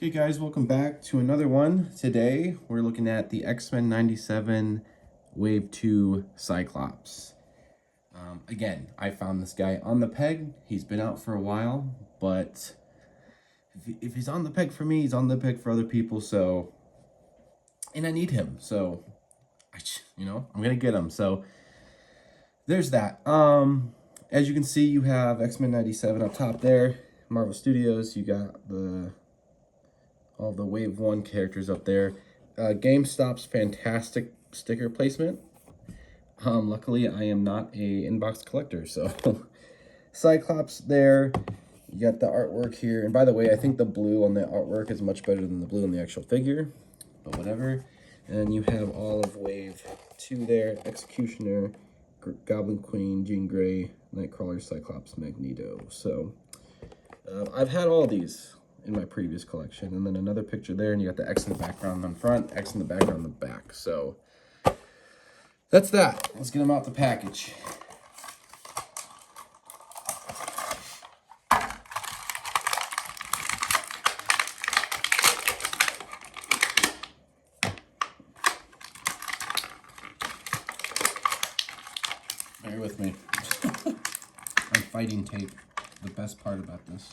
Okay guys, welcome back to another one. Today we're looking at the X-Men 97 Wave 2 Cyclops. Again, I found this guy on the peg. He's been out for a while, but if he's on the peg for me, he's on the peg for other people, so... And I need him, so... I'm gonna get him, so... There's that. As you can see, you have X-Men 97 up top there. Marvel Studios, you got all the Wave 1 characters up there. GameStop's fantastic sticker placement. Luckily, I am not a inbox collector, so Cyclops there. You got the artwork here. And by the way, I think the blue on the artwork is much better than the blue on the actual figure, but whatever. And you have all of Wave 2 there. Executioner, Goblin Queen, Jean Grey, Nightcrawler, Cyclops, Magneto. So I've had all these in my previous collection, and then another picture there, and you got the X in the background on the front, X in the background on the back. So that's that. Let's get them out the package. Bear with me. I'm fighting tape, the best part about this.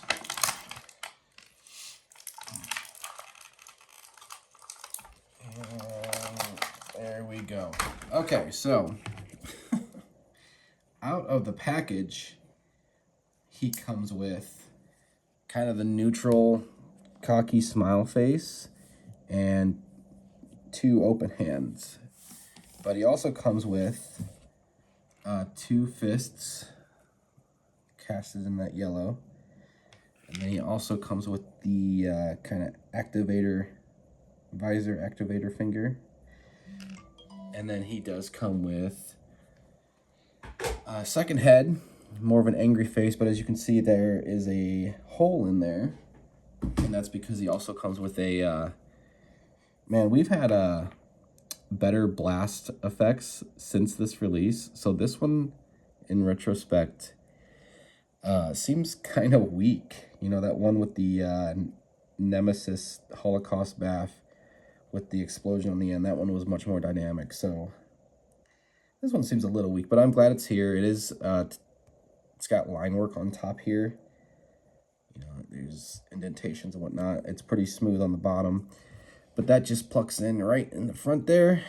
There we go. Okay, so out of the package, he comes with kind of the neutral, cocky smile face and 2 open hands. But he also comes with 2 fists casted in that yellow. And then he also comes with the kind of visor activator finger. And then he does come with a second head, more of an angry face, but as you can see, there is a hole in there. And that's because he also comes with a, man, we've had better blast effects since this release. So this one, in retrospect, seems kind of weak. You know, that one with the Nemesis Holocaust Bath with the explosion on the end, that one was much more dynamic. So this one seems a little weak, but I'm glad it's here. It is, it's got line work on top here. You know, there's indentations and whatnot. It's pretty smooth on the bottom, but that just plucks in right in the front there.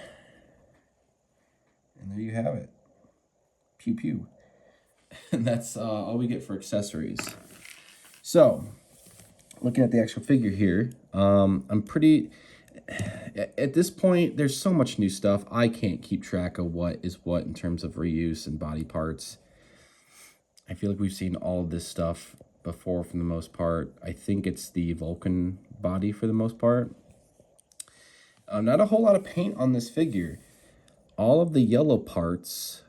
And there you have it. Pew pew. And that's all we get for accessories. So, looking at the actual figure here, I'm pretty... At this point, there's so much new stuff, I can't keep track of what is what in terms of reuse and body parts. I feel like we've seen all of this stuff before for the most part. I think it's the Vulcan body for the most part. Not a whole lot of paint on this figure. All of the yellow parts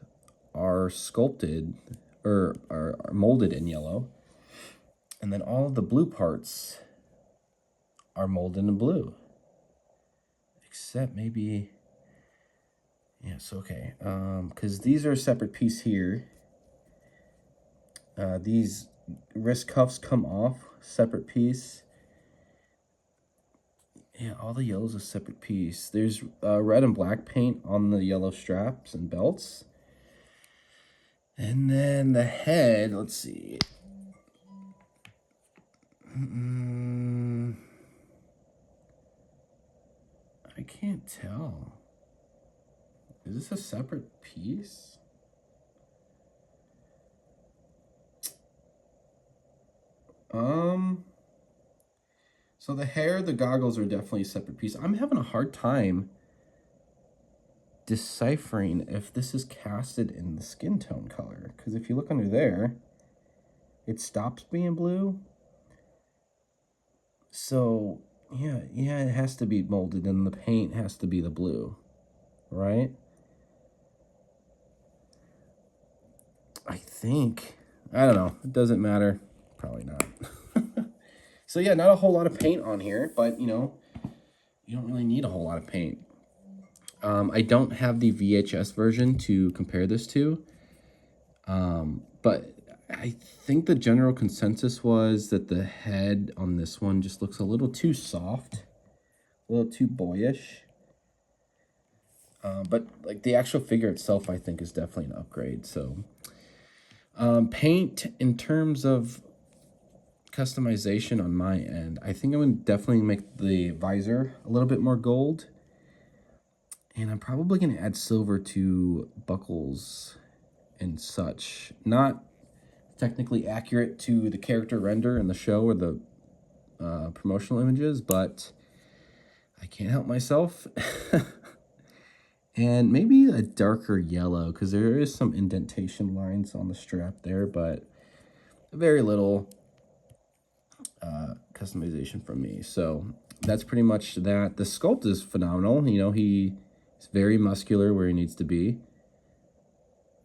are sculpted or are molded in yellow. And then all of the blue parts are molded in blue. Except maybe, yes, okay. Because these are a separate piece here. These wrist cuffs come off, separate piece. Yeah, all the yellow's a separate piece. There's red and black paint on the yellow straps and belts. And then the head, let's see. I can't tell. Is this a separate piece? So the hair, the goggles are definitely a separate piece. I'm having a hard time deciphering if this is casted in the skin tone color. Because if you look under there, it stops being blue. So... Yeah, it has to be molded, and the paint has to be the blue, right? I think. I don't know. It doesn't matter. Probably not. So yeah, not a whole lot of paint on here, but, you know, you don't really need a whole lot of paint. I don't have the VHS version to compare this to, but I think the general consensus was that the head on this one just looks a little too soft, a little too boyish. But like the actual figure itself, I think is definitely an upgrade. So paint in terms of customization on my end, I think I'm going to definitely make the visor a little bit more gold. And I'm probably going to add silver to buckles and such. Not technically accurate to the character render in the show or the promotional images, but I can't help myself. And maybe a darker yellow, because there is some indentation lines on the strap there, but very little customization from me. So that's pretty much that. The sculpt is phenomenal. You know, he's very muscular where he needs to be.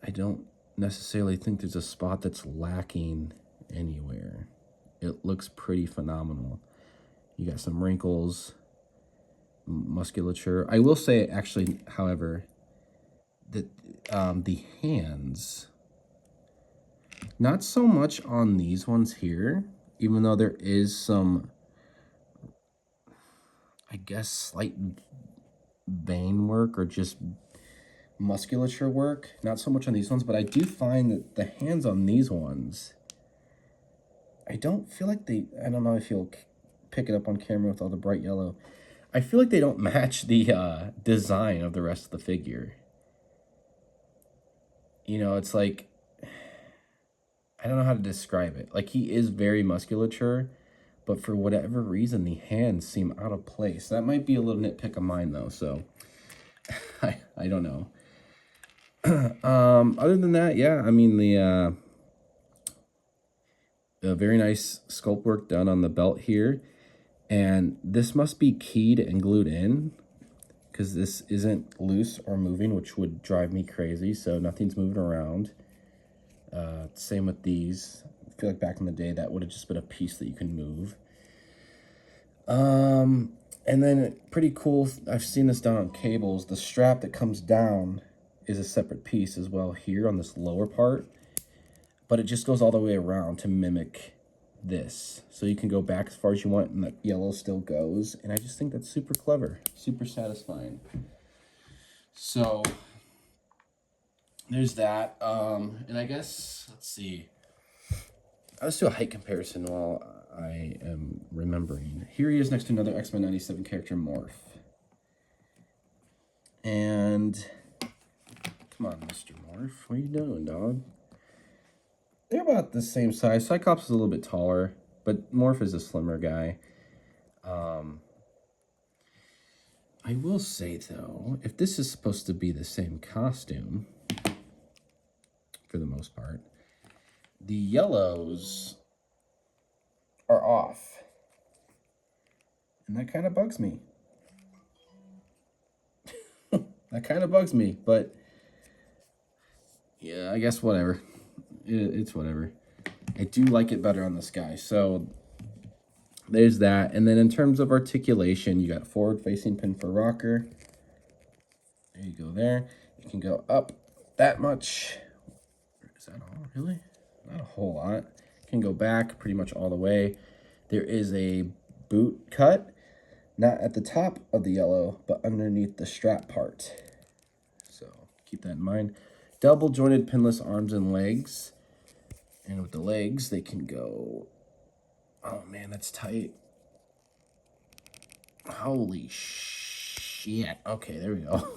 I don't necessarily think there's a spot that's lacking anywhere. It looks pretty phenomenal. You got some wrinkles, musculature. I will say, actually, however, that the hands, not so much on these ones here, even though there is some, I guess, slight vein work or just musculature work. Not so much on these ones, but I do find that the hands on these ones, I don't feel like they, I don't know if you'll pick it up on camera with all the bright yellow. I feel like they don't match the design of the rest of the figure. You know, it's like, I don't know how to describe it. Like, he is very musculature, but for whatever reason, the hands seem out of place. That might be a little nitpick of mine, though, so I don't know. Other than that, yeah, I mean, the very nice sculpt work done on the belt here. And this must be keyed and glued in, because this isn't loose or moving, which would drive me crazy. So nothing's moving around. Same with these. I feel like back in the day, that would have just been a piece that you can move. And then pretty cool, I've seen this done on cables. The strap that comes down is a separate piece as well here on this lower part. But it just goes all the way around to mimic this. So you can go back as far as you want and the yellow still goes. And I just think that's super clever, super satisfying. So there's that. And I guess, let's see. Let's do a height comparison while I am remembering. Here he is next to another X-Men 97 character, Morph. And come on, Mr. Morph. What are you doing, dog? They're about the same size. Cyclops is a little bit taller, but Morph is a slimmer guy. I will say, though, if this is supposed to be the same costume, for the most part, the yellows are off. And that kind of bugs me. That kind of bugs me, but yeah, I guess whatever. It's whatever. I do like it better on this guy. So there's that. And then in terms of articulation, you got forward-facing pin for rocker. There you go there. You can go up that much. Is that all, really? Not a whole lot. You can go back pretty much all the way. There is a boot cut, not at the top of the yellow, but underneath the strap part. So keep that in mind. Double jointed pinless arms and legs. And with the legs, they can go, oh man, that's tight. Holy shit. Okay, there we go.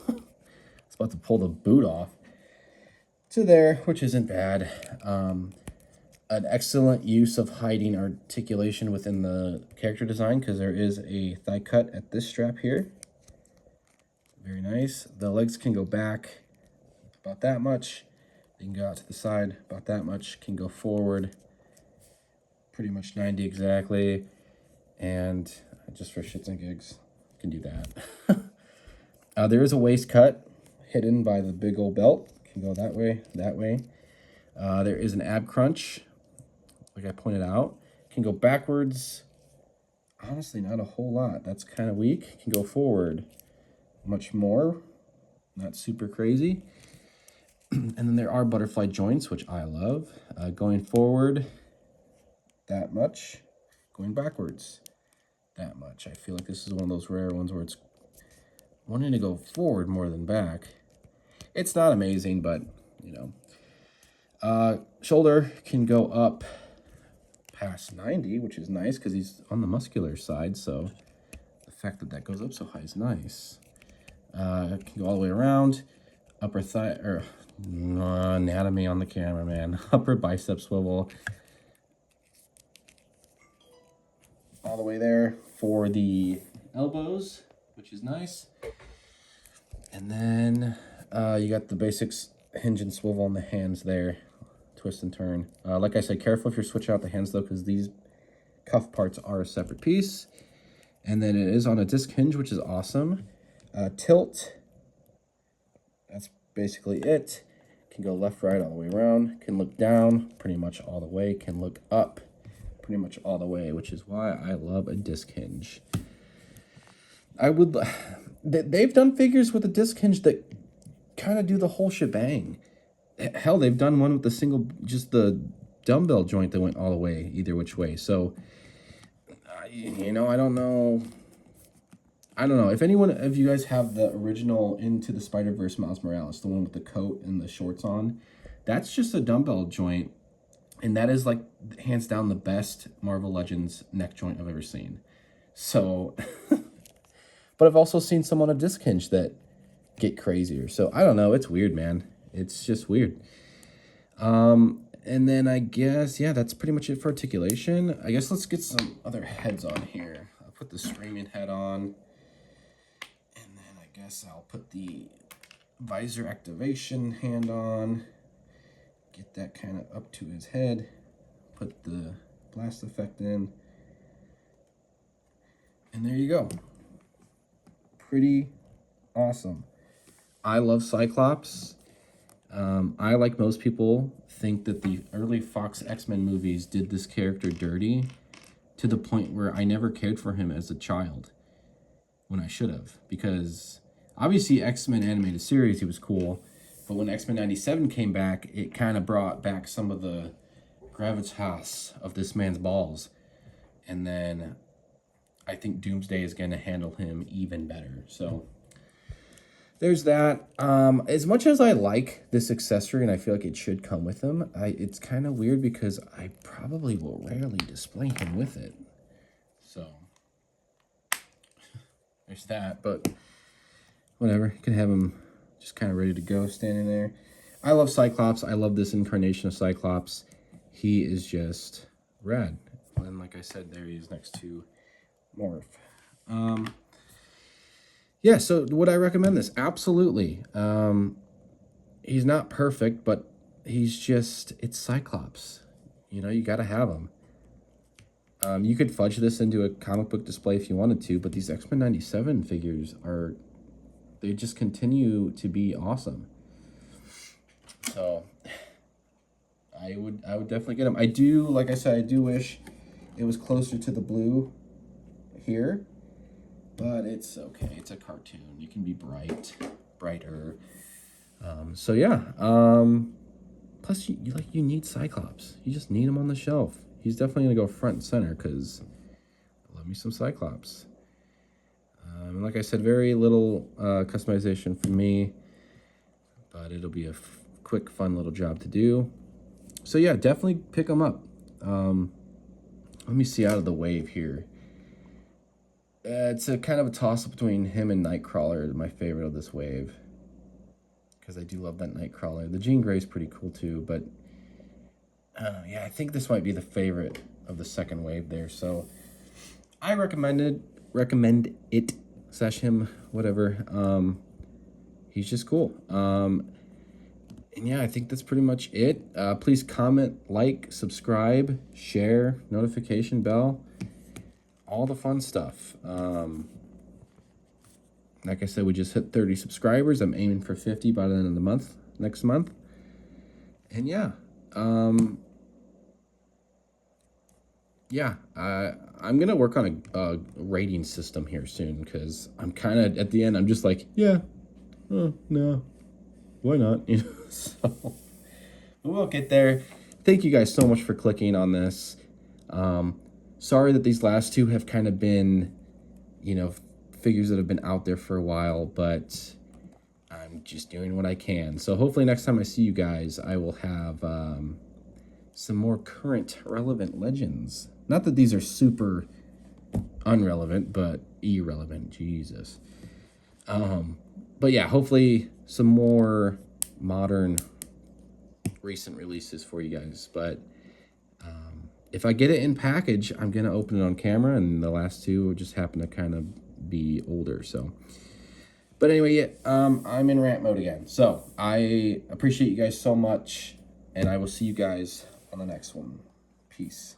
It's about to pull the boot off to there, which isn't bad. An excellent use of hiding articulation within the character design, because there is a thigh cut at this strap here. Very nice. The legs can go back about that much. They can go out to the side about that much. Can go forward pretty much 90 exactly. And just for shits and gigs, can do that. There is a waist cut hidden by the big old belt. Can go that way, that way. There is an ab crunch, like I pointed out. Can go backwards. Honestly, not a whole lot. That's kind of weak. Can go forward much more. Not super crazy. And then there are butterfly joints, which I love. Going forward, that much. Going backwards, that much. I feel like this is one of those rare ones where it's wanting to go forward more than back. It's not amazing, but, you know. Shoulder can go up past 90, which is nice because he's on the muscular side, so the fact that that goes up so high is nice. It can go all the way around. Upper thigh, or anatomy on the camera, man. Upper bicep swivel. All the way there for the elbows, which is nice. And then you got the basics, hinge and swivel on the hands there. Twist and turn. Like I said, careful if you're switching out the hands though, because these cuff parts are a separate piece. And then it is on a disc hinge, which is awesome. Tilt. That's basically it. Can go left, right, all the way around. Can look down pretty much all the way. Can look up pretty much all the way, which is why I love a disc hinge. They've done figures with a disc hinge that kind of do the whole shebang. Hell, they've done one with the single, just the dumbbell joint that went all the way, either which way. So, you know, I don't know if anyone of you guys have the original Into the Spider-Verse Miles Morales, the one with the coat and the shorts on. That's just a dumbbell joint, and that is like hands down the best Marvel Legends neck joint I've ever seen. So, but I've also seen some on a disc hinge that get crazier. So I don't know. It's weird, man. It's just weird. And then I guess, yeah, that's pretty much it for articulation. I guess let's get some other heads on here. I'll put the Screaming head on. And then I guess I'll put the visor activation hand on. Get that kind of up to his head. Put the blast effect in. And there you go. Pretty awesome. I love Cyclops. I, like most people, think that the early Fox X-Men movies did this character dirty to the point where I never cared for him as a child when I should have. Because obviously X-Men animated series, he was cool. But when X-Men 97 came back, it kind of brought back some of the gravitas of this man's balls. And then I think Doomsday is going to handle him even better. So there's that. As much as I like this accessory and I feel like it should come with him, it's kind of weird because I probably will rarely display him with it. So there's that, but whatever. You can have him just kind of ready to go standing there. I love Cyclops. I love this incarnation of Cyclops. He is just rad. And like I said, there he is next to Morph. Yeah, so would I recommend this? Absolutely. He's not perfect, but it's Cyclops. You know, you got to have him. You could fudge this into a comic book display if you wanted to, but these X-Men 97 figures they just continue to be awesome. So I would definitely get them. I do, like I said, I do wish it was closer to the blue here. But it's okay. It's a cartoon. You can be brighter. So yeah. Plus, you need Cyclops. You just need him on the shelf. He's definitely gonna go front and center because I love me some Cyclops. And like I said, very little customization for me, but it'll be a quick, fun little job to do. So yeah, definitely pick them up. Let me see out of the wave here. It's a kind of a toss-up between him and Nightcrawler, my favorite of this wave. Because I do love that Nightcrawler. The Jean Grey's pretty cool too, but yeah, I think this might be the favorite of the second wave there. So I recommend it, slash him, whatever. He's just cool. And yeah, I think that's pretty much it. Please comment, like, subscribe, share, notification bell. All the fun stuff. Like I said, we just hit 30 subscribers. I'm aiming for 50 by the end of the month, next month. And yeah, I'm gonna work on a rating system here soon because I'm kind of at the end. I'm just like, yeah, oh no, why not? You know, so we'll get there. Thank you guys so much for clicking on this. Sorry that these last two have kind of been, you know, figures that have been out there for a while, but I'm just doing what I can. So hopefully next time I see you guys, I will have some more current relevant legends. Not that these are super unrelevant, but irrelevant. Jesus. But yeah, hopefully some more modern recent releases for you guys. But if I get it in package, I'm gonna open it on camera, and the last two just happen to kind of be older. So, but anyway, yeah, I'm in rant mode again. So I appreciate you guys so much, and I will see you guys on the next one. Peace.